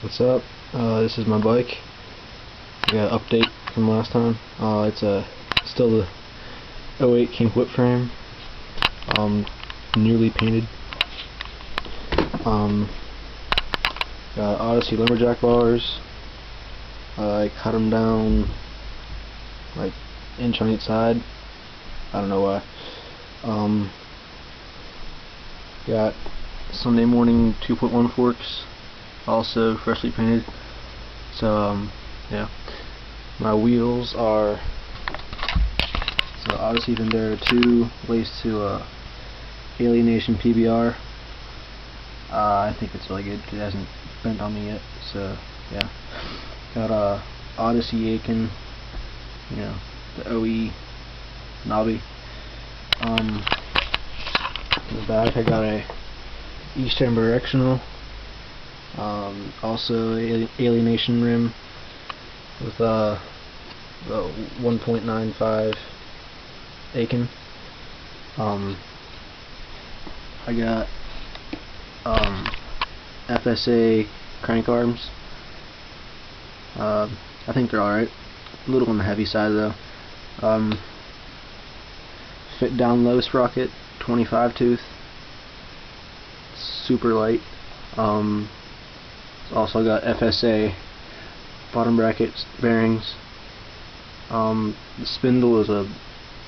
What's up? This is my bike. I got an update from last time. It's still the '08 kink whip frame. Newly painted. Got Odyssey lumberjack bars. I cut them down like inch on each side. I don't know why. Got Sunday morning 2.1 forks, also freshly painted. So yeah, my wheels are Odyssey Vendera 2 laced to Alienation PBR. I think it's really good. It hasn't bent on me yet. So yeah, got Odyssey Aiken, you know, the OE knobby. In the back I got a Eastern Directional, also Alienation rim with the 1.95 Aiken. I got FSA crank arms. I think they're alright. A little on the heavy side though. Fit down low sprocket, 25 tooth. Super light. Also got FSA bottom brackets bearings. The spindle and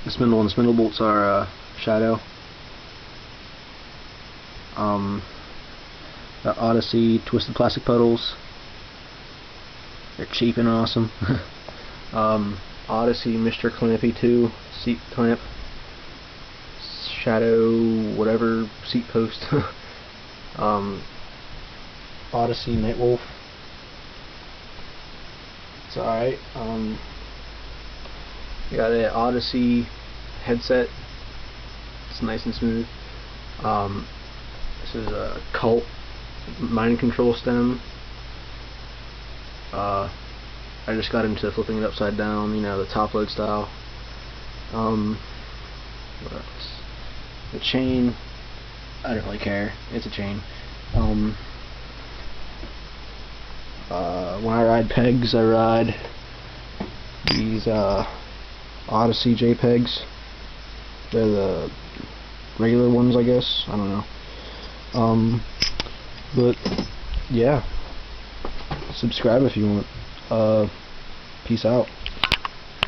the spindle bolts are Shadow. Got Odyssey twisted plastic pedals. They're cheap and awesome. Odyssey Mr. Clampy 2 seat clamp. Shadow whatever seat post. Odyssey Nightwolf. It's alright. Got an Odyssey headset. It's nice and smooth. This is a Cult mind control stem. I just got into flipping it upside down, you know, the top load style. What else? The chain, I don't really care. It's a chain. When I ride pegs, I ride these Odyssey JPEGs. They're the regular ones, I guess. I don't know. But yeah, subscribe if you want. Peace out.